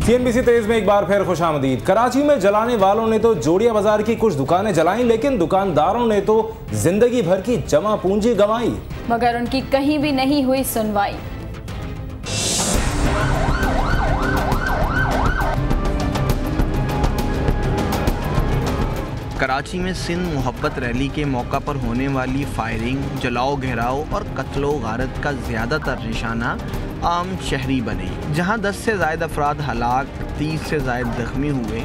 CNBC तेज में एक बार फिर खुशामदीद। कराची में जलाने वालों ने तो जोड़िया बाजार की कुछ दुकानें जलाईं, लेकिन दुकानदारों ने तो जिंदगी भर की जमा पूंजी गंवाई, मगर उनकी कहीं भी नहीं हुई सुनवाई। कराची में सिंध मोहब्बत रैली के मौका पर होने वाली फायरिंग, जलाओ घेराव और कत्लो गारत का ज़्यादातर निशाना आम शहरी बने। जहां 10 से ज़ायद अफराद हलाक, 30 से ज़ायद ज़ख्मी हुए,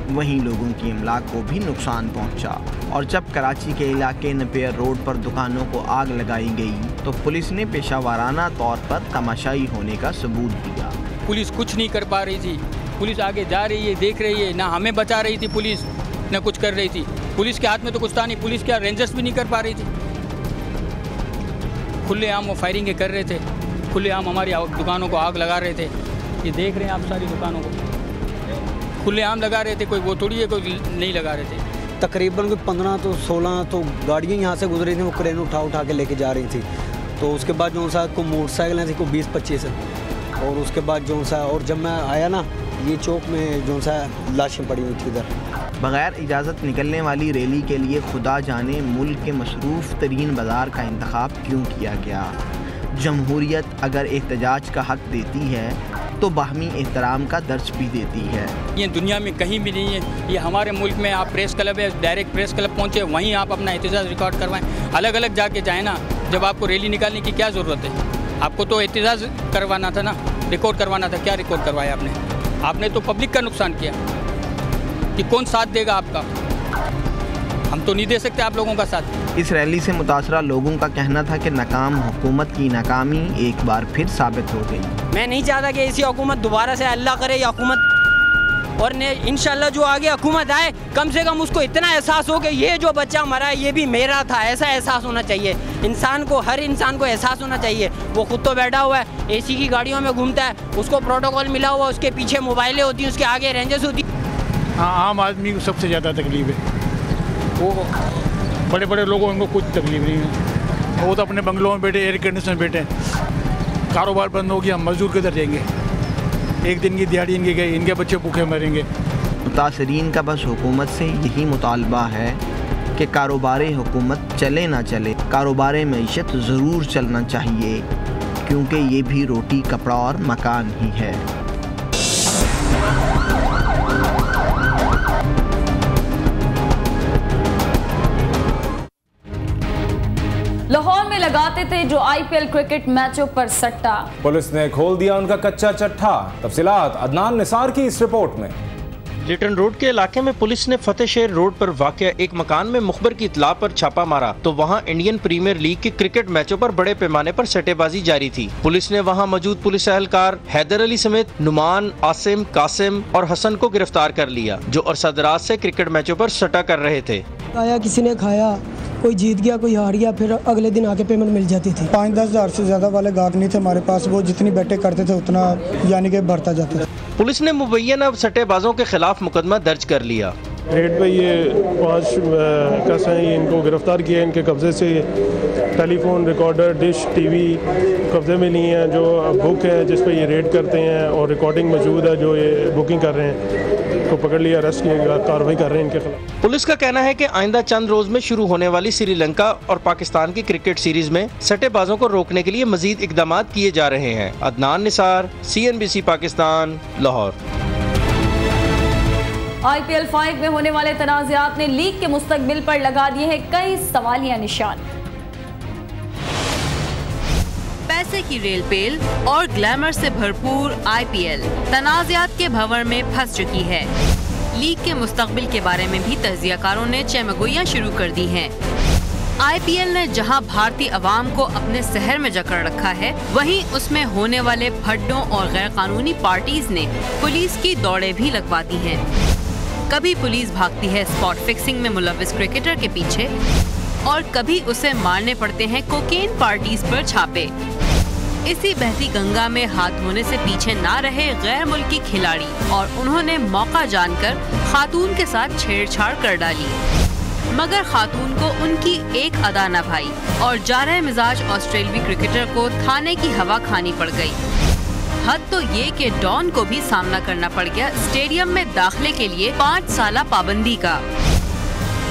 वहीं लोगों की इमलाक को भी नुकसान पहुंचा। और जब कराची के इलाके नपेयर रोड पर दुकानों को आग लगाई गई तो पुलिस ने पेशावराना तौर पर तमाशाई होने का सबूत दिया। पुलिस कुछ नहीं कर पा रही थी। पुलिस आगे जा रही है, देख रही है, ना हमें बचा रही थी पुलिस, न कुछ कर रही थी। पुलिस के हाथ में तो कुछ था नहीं। पुलिस क्या रेंजर्स भी नहीं कर पा रही थी। खुलेआम वो फायरिंगें कर रहे थे, खुलेआम हमारी दुकानों को आग लगा रहे थे। ये देख रहे हैं आप, सारी दुकानों को खुलेआम लगा रहे थे। कोई वो थोड़ी है कोई नहीं लगा रहे थे। तकरीबन कोई 15 तो 16 तो गाड़ियाँ यहाँ से गुजरी थी, वो क्रेन उठा के लेके जा रही थी। तो उसके बाद जो सा को मोटरसाइकिलें थी को 20-25 और उसके बाद जो सा, और जब मैं आया ना, ये चौक में जो सा लाशें पड़ी हुई थी इधर। बगैर इजाज़त निकलने वाली रैली के लिए खुदा जाने मुल्क के मसरूफ़ तरीन बाज़ार का इंतखाब क्यों किया गया। जमहूरियत अगर एहतजाज का हक़ देती है तो बाहमी एहतराम का दर्ज भी देती है। ये दुनिया में कहीं भी नहीं है। ये हमारे मुल्क में आप प्रेस क्लब है, डायरेक्ट प्रेस क्लब पहुँचे, वहीं आप अपना एहतजाज रिकॉर्ड करवाएं। अलग अलग जाके जाए ना, जब आपको रैली निकालने की क्या ज़रूरत है। आपको तो एहतजाज करवाना था ना, रिकॉर्ड करवाना था। क्या रिकॉर्ड करवाया आपने तो पब्लिक का नुकसान किया। कि कौन साथ देगा आपका? हम तो नहीं दे सकते आप लोगों का साथ। इस रैली से मुतासरा लोगों का कहना था कि नाकाम हुकूमत की नाकामी एक बार फिर साबित हो गई। मैं नहीं चाहता कि ऐसी हुकूमत दोबारा से अल्लाह करे या हुकूमत, और इंशाल्लाह जो आगे हुकूमत आए, कम से कम उसको इतना एहसास हो कि ये जो बच्चा मरा है ये भी मेरा था। ऐसा एहसास होना चाहिए इंसान को, हर इंसान को एहसास होना चाहिए। वो खुद तो बैठा हुआ है, AC की गाड़ियों में घूमता है, उसको प्रोटोकॉल मिला हुआ, उसके पीछे मोबाइलें होती हैं, उसके आगे रेंजर्स होती है। हाँ, आम आदमी को सबसे ज़्यादा तकलीफ है। वो बड़े बड़े लोगों को कुछ तकलीफ नहीं है। वो तो अपने बंगलों में बैठे, एयर कंडीशन में बैठे। कारोबार बंद हो गया, मजदूर किधर जाएंगे? एक दिन की दिहाड़ी इनकी गई, इनके बच्चे भूखे मरेंगे। मुतासरीन का बस हुकूमत से यही मुतालबा है कि कारोबार हुकूमत चले ना चले, कारोबार मईशत ज़रूर चलना चाहिए, क्योंकि ये भी रोटी, कपड़ा और मकान ही है। लाहौर में लगाते थे जो IPL क्रिकेट मैचों पर सट्टा, पुलिस ने खोल दिया उनका कच्चा चट्ठा। तफसीलात अदनान निसार की इस रिपोर्ट में। लिटन रोड के इलाके में पुलिस ने फतेह शहर रोड पर वाक़या एक मकान में मुखबर की इत्तला पर छापा मारा तो वहां इंडियन प्रीमियर लीग के क्रिकेट मैचों पर बड़े पैमाने पर सट्टेबाजी जारी थी। पुलिस ने वहां मौजूद पुलिस एहलकार हैदर अली समेत नुमान, आसिम, कासिम और हसन को गिरफ्तार कर लिया, जो अरसा दराज से क्रिकेट मैचों पर सट्टा कर रहे थे। आया किसी ने खाया, कोई जीत गया, कोई हार गया, फिर अगले दिन आके पेमेंट मिल जाती थी। 5-10 हज़ार से ज़्यादा वाले गाहक नहीं थे हमारे पास। वो जितनी बेटे करते थे उतना यानी कि बढ़ता जाता था। पुलिस ने मुबैना सट्टेबाजों के खिलाफ मुकदमा दर्ज कर लिया। रेड पे ये 5 कस हैं, ये इनको गिरफ्तार किया। इनके कब्जे से टेलीफोन, रिकॉर्डर, डिश, टीवी कब्जे में लिए हैं। जो बुक है जिस पे ये रेड करते हैं और रिकॉर्डिंग मौजूद है जो ये बुकिंग कर रहे हैं, को पकड़ लिया, अरेस्ट किया, कार्रवाई कर रहे हैं इनके खिलाफ। पुलिस का कहना है कि आइंदा चंद रोज में शुरू होने वाली श्रीलंका और पाकिस्तान की क्रिकेट सीरीज में सट्टेबाजों को रोकने के लिए मजीद इकदाम किए जा रहे हैं। अदनान निसार, CNBC पाकिस्तान, लाहौर। IPL 5 में होने वाले तनाज़ात ने लीग के मुस्तकबिल पर लगा दिए हैं कई सवालिया निशान। पैसे की रेल पेल और ग्लैमर से भरपूर IPL तनाज़ात के भंवर में फंस चुकी है। लीग के मुस्तकबिल के बारे में भी तज्जियाकारों ने चमगोइयां शुरू कर दी हैं। IPL ने जहां भारतीय अवाम को अपने शहर में जकड़ रखा है, वहीं उसमें होने वाले फड्डों और गैर कानूनी पार्टीज ने पुलिस की दौड़ें भी लगवा दी हैं। कभी पुलिस भागती है स्पॉट फिक्सिंग में मुलव्विस क्रिकेटर के पीछे और कभी उसे मारने पड़ते हैं कोकेन पार्टीज पर छापे। इसी बहती गंगा में हाथ धोने से पीछे ना रहे गैर मुल्की खिलाड़ी और उन्होंने मौका जानकर खातून के साथ छेड़छाड़ कर डाली, मगर खातून को उनकी एक अदा न भाई और जारह मिजाज ऑस्ट्रेलियाई क्रिकेटर को थाने की हवा खानी पड़ गई। हद तो ये कि डॉन को भी सामना करना पड़ गया स्टेडियम में दाखिले के लिए 5 साल पाबंदी का।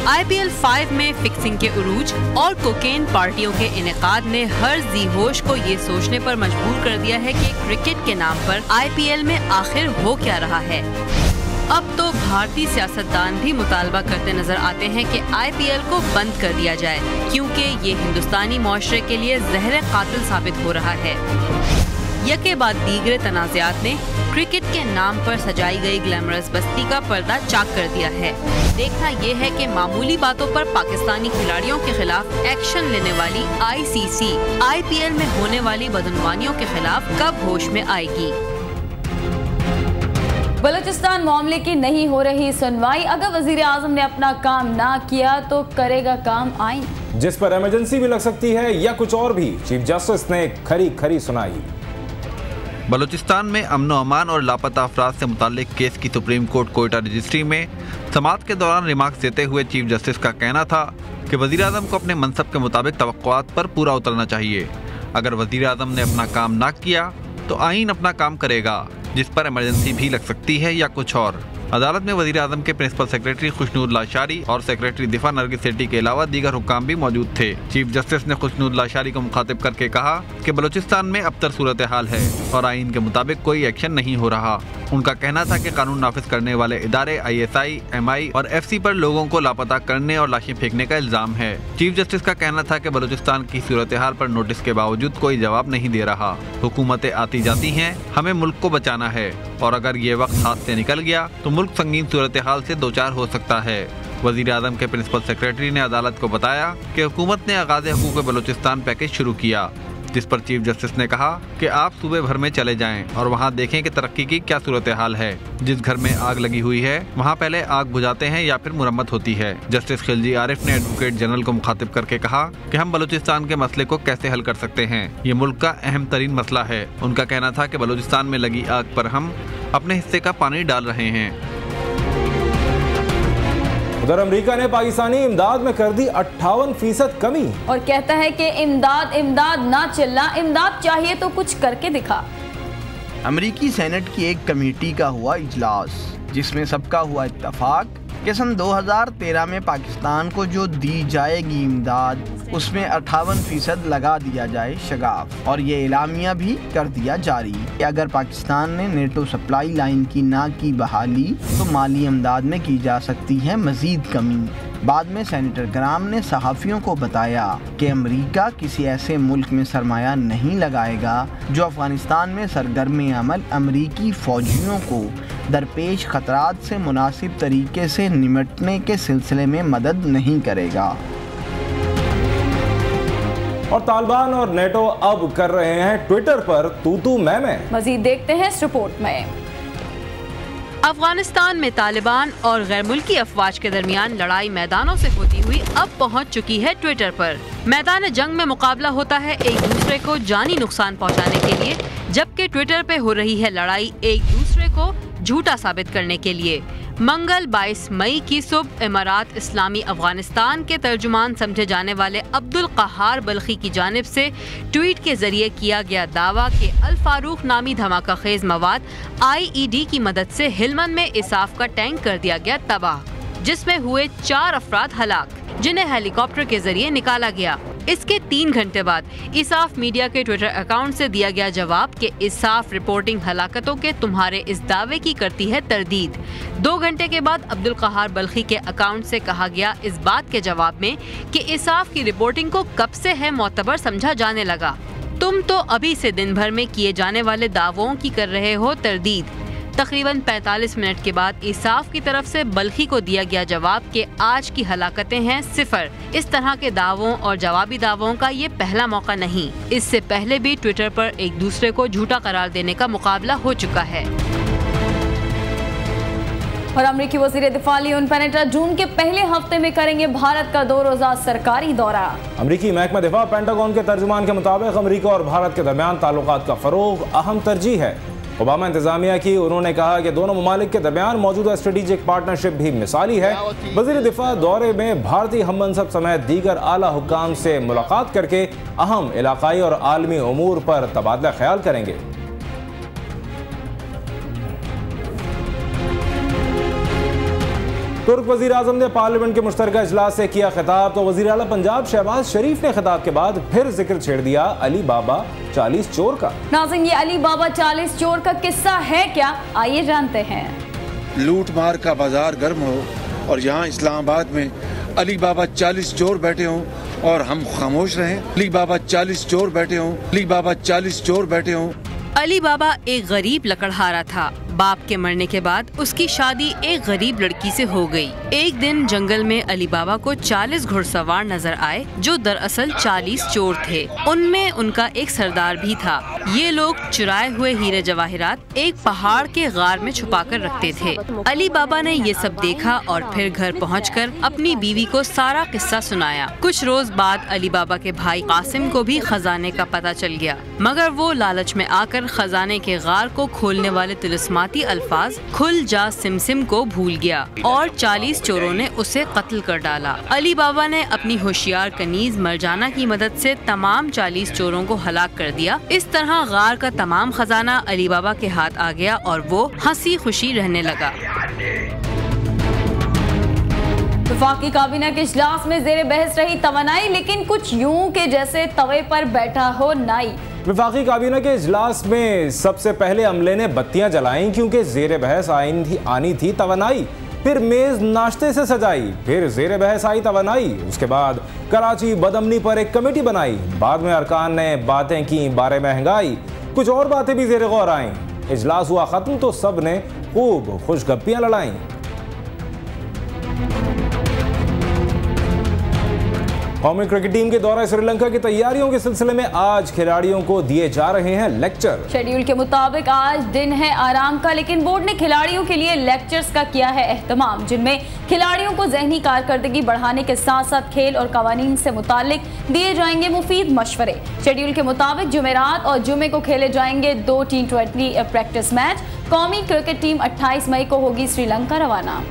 IPL 5 में फिक्सिंग के उरूज और कोकेन पार्टियों के इनेकाद ने हर जी होश को ये सोचने पर मजबूर कर दिया है कि क्रिकेट के नाम पर IPL में आखिर हो क्या रहा है। अब तो भारतीय सियासतदान भी मुतालबा करते नजर आते हैं कि IPL को बंद कर दिया जाए, क्योंकि ये हिंदुस्तानी माशरे के लिए जहर कातिल साबित हो रहा है। यके बाद दीगरे तनाज़ात ने क्रिकेट के नाम पर सजाई गई ग्लैमरस बस्ती का पर्दा चाक कर दिया है। देखना ये है कि मामूली बातों पर पाकिस्तानी खिलाड़ियों के खिलाफ एक्शन लेने वाली ICC IPL में होने वाली बदनवानियों के खिलाफ कब होश में आएगी। बलूचिस्तान मामले की नहीं हो रही सुनवाई। अगर वजीर आजम ने अपना काम ना किया तो करेगा काम आइन, जिस पर इमरजेंसी भी लग सकती है या कुछ और भी। चीफ जस्टिस ने खरी सुनाई। बलूचिस्तान में अमन व अमान और लापता अफराद से मुताल्लिक केस की सुप्रीम कोर्ट कोयटा रजिस्ट्री में समाअत के दौरान रिमार्क्स देते हुए चीफ जस्टिस का कहना था कि वजीर आज़म को अपने मनसब के मुताबिक तवक्कुआत पर पूरा उतरना चाहिए। अगर वजीर आज़म ने अपना काम ना किया तो आइन अपना काम करेगा, जिस पर इमरजेंसी भी लग सकती है या कुछ और। अदालत में वजीर आज़म के प्रिंसिपल सेक्रेटरी खुशनूर लाशारी और सेक्रेटरी दिफा नरगिस सेठी के अलावा दीगर हुक्काम भी मौजूद थे। चीफ जस्टिस ने खुशनूर लाशारी को मुखातिब करके कहा कि बलूचिस्तान में अबतर सूरत हाल है और आइन के मुताबिक कोई एक्शन नहीं हो रहा। उनका कहना था कि कानून नाफिज करने वाले इदारे ISI, MI और FC पर लोगों को लापता करने और लाशें फेंकने का इल्जाम है। चीफ जस्टिस का कहना था कि बलूचिस्तान की सूरत हाल पर नोटिस के बावजूद कोई जवाब नहीं दे रहा। हुकूमतें आती जाती हैं, हमें मुल्क को बचाना है और अगर ये वक्त हाथ से निकल गया तो मुल्क संगीन सूरत हाल से दो चार हो सकता है। वजीर आज़म के प्रिंसिपल सेक्रेटरी ने अदालत को बताया कि हुकूमत ने आगाज़ हुकूक बलूचिस्तान पैकेज शुरू किया, जिस पर चीफ जस्टिस ने कहा कि आप सूबे भर में चले जाएं और वहां देखें कि तरक्की की क्या सूरत हाल है। जिस घर में आग लगी हुई है वहां पहले आग बुझाते हैं या फिर मुरम्मत होती है। जस्टिस खिलजी आरिफ ने एडवोकेट जनरल को मुखातिब करके कहा कि हम बलूचिस्तान के मसले को कैसे हल कर सकते हैं, ये मुल्क का अहम तरीन मसला है। उनका कहना था कि बलूचिस्तान में लगी आग पर हम अपने हिस्से का पानी डाल रहे हैं। उधर अमेरिका ने पाकिस्तानी इमदाद में कर दी 58% कमी और कहता है कि इमदाद इमदाद ना चिल्ला, इमदाद चाहिए तो कुछ करके दिखा। अमेरिकी सेनेट की एक कमेटी का हुआ इजलास, जिसमें सबका हुआ इत्तफाक कि सन 2013 में पाकिस्तान को जो दी जाएगी इमदाद उसमें 58% लगा दिया जाए शगाफ, और ये एलामिया भी कर दिया जारी कि अगर पाकिस्तान ने नेटो सप्लाई लाइन की ना की बहाली तो माली इमदाद में की जा सकती है मजीद कमी। बाद में सेनेटर ग्राम ने सहाफ़ियों को बताया कि अमेरिका किसी ऐसे मुल्क में सरमाया नहीं लगाएगा जो अफगानिस्तान में सरगर्म अमल अमेरिकी फ़ौजियों को दरपेश खतरात से मुनासिब तरीके से निमटने के सिलसिले में मदद नहीं करेगा। और तालिबान और नेटो अब कर रहे हैं ट्विटर पर तू मैं। मजीद देखते हैं इस रिपोर्ट में। अफगानिस्तान में तालिबान और गैर मुल्की अफवाज के दरमियान लड़ाई मैदानों से होती हुई अब पहुंच चुकी है ट्विटर पर। मैदान जंग में मुकाबला होता है एक दूसरे को जानी नुकसान पहुंचाने के लिए, जबकि ट्विटर पे हो रही है लड़ाई एक दूसरे को झूठा साबित करने के लिए। मंगल 22 मई की सुबह इमारात इस्लामी अफगानिस्तान के तर्जुमान समझे जाने वाले अब्दुल कहार बल्खी की जानिब से ट्वीट के जरिए किया गया दावा कि अल फारूक नामी धमाका खेज मवाद IED की मदद से हिलमन में इसाफ का टैंक कर दिया गया तबाह, जिसमें हुए 4 अफराद हलाक, जिन्हें हेलीकॉप्टर के जरिए निकाला गया। इसके 3 घंटे बाद इसाफ मीडिया के ट्विटर अकाउंट से दिया गया जवाब कि इसाफ रिपोर्टिंग हलाकतों के तुम्हारे इस दावे की करती है तरदीद। 2 घंटे के बाद अब्दुल कहार बल्खी के अकाउंट से कहा गया इस बात के जवाब में कि इसाफ की रिपोर्टिंग को कब से है मोतबर समझा जाने लगा। तुम तो अभी से दिन भर में किए जाने वाले दावों की कर रहे हो तरदीद। तकरीबन 45 मिनट के बाद इसाफ की तरफ से बल्खी को दिया गया जवाब कि आज की हलाकतें हैं 0। इस तरह के दावों और जवाबी दावों का ये पहला मौका नहीं। इससे पहले भी ट्विटर पर एक दूसरे को झूठा करार देने का मुकाबला हो चुका है। और अमेरिकी वज़ीर दिफा लियोन पेनेटा जून के पहले हफ्ते में करेंगे भारत का 2 रोज़ा सरकारी दौरा। अमेरिकी महकमा दिफा पेंटागन के तर्जुमान के मुताबिक अमेरिका और भारत के दरमियान ताल्लुकात का फरोग अहम तरजीह है। ओबामा इंतजामिया की उन्होंने कहा कि दोनों ममालिक के दरमियान मौजूदा स्ट्रेटेजिक पार्टनरशिप भी मिसाली है। वज़ीर दिफा दौरे में भारतीय हम मनसब समेत दीगर आला हुक्काम से मुलाकात करके अहम इलाकाई और आलमी उमूर पर तबादला ख्याल करेंगे। तुर्क वज़ीर आज़म ने पार्लियामेंट के मुश्तरका इजलास से किया खिताब तो वज़ीर आला पंजाब शहबाज शरीफ ने खिताब के बाद फिर जिक्र छेड़ दिया अली बाबा 40 चोर का। नाज़रीन, ये अली बाबा 40 चोर का किस्सा है क्या, आइए जानते हैं। लूट मार का बाजार गर्म हो और यहाँ इस्लामाबाद में अली बाबा 40 चोर बैठे हों और हम खामोश रहें। अली बाबा 40 चोर बैठे हों, अली बाबा 40 चोर बैठे हों। अली बाबा एक गरीब लकड़हारा था। बाप के मरने के बाद उसकी शादी एक गरीब लड़की से हो गई। एक दिन जंगल में अली बाबा को 40 घुड़सवार नजर आए जो दरअसल 40 चोर थे। उनमें उनका एक सरदार भी था। ये लोग चुराए हुए हीरे जवाहिरात एक पहाड़ के गार में छुपा कर रखते थे। अली बाबा ने ये सब देखा और फिर घर पहुंचकर अपनी बीवी को सारा किस्सा सुनाया। कुछ रोज बाद अली बाबा के भाई कासिम को भी खजाने का पता चल गया, मगर वो लालच में आकर खजाने के गार को खोलने वाले तिलिस्माती अल्फाज खुल जा सिमसिम को भूल गया और 40 चोरों ने उसे कत्ल कर डाला। अली बाबा ने अपनी होशियार कनीज मरजाना की मदद से तमाम 40 चोरों को हलाक कर दिया। इस तरह गार का तमाम खजाना अली बाबा के हाथ आ गया और वो हंसी खुशी रहने लगा। वफाकी काबीना के इजलास में जेर बहस रही तवानाई, लेकिन कुछ यूं के जैसे तवे पर बैठा हो नाई। वफाकी काबीना के इजलास में सबसे पहले अमले ने बत्तियां जलाई क्योंकि जेर बहस आनी थी तवानाई। फिर मेज नाश्ते से सजाई, फिर जेर बहस आई तवानाई। उसके बाद कराची बदअमनी पर एक कमेटी बनाई। बाद में अरकान ने बातें की बारे महंगाई, कुछ और बातें भी जेर गौर आईं। इजलास हुआ खत्म तो सब ने खूब खुशगप्पियां लड़ाई। कौमी क्रिकेट टीम के दौरा श्रीलंका की तैयारियों के सिलसिले में आज खिलाड़ियों को दिए जा रहे हैं लेक्चर। शेड्यूल के मुताबिक आज दिन है आराम का, लेकिन बोर्ड ने खिलाड़ियों के लिए लेक्चर्स का किया है एहतमाम, जिनमें खिलाड़ियों को जहनी कारकर्दगी बढ़ाने के साथ साथ खेल और कवानीन से मुतालिक दिए जाएंगे मुफीद मशवरे। शेड्यूल के मुताबिक जुमेरात और जुमे को खेले जाएंगे 2 T20 प्रैक्टिस मैच। कौमी क्रिकेट टीम 28 मई को होगी श्रीलंका रवाना।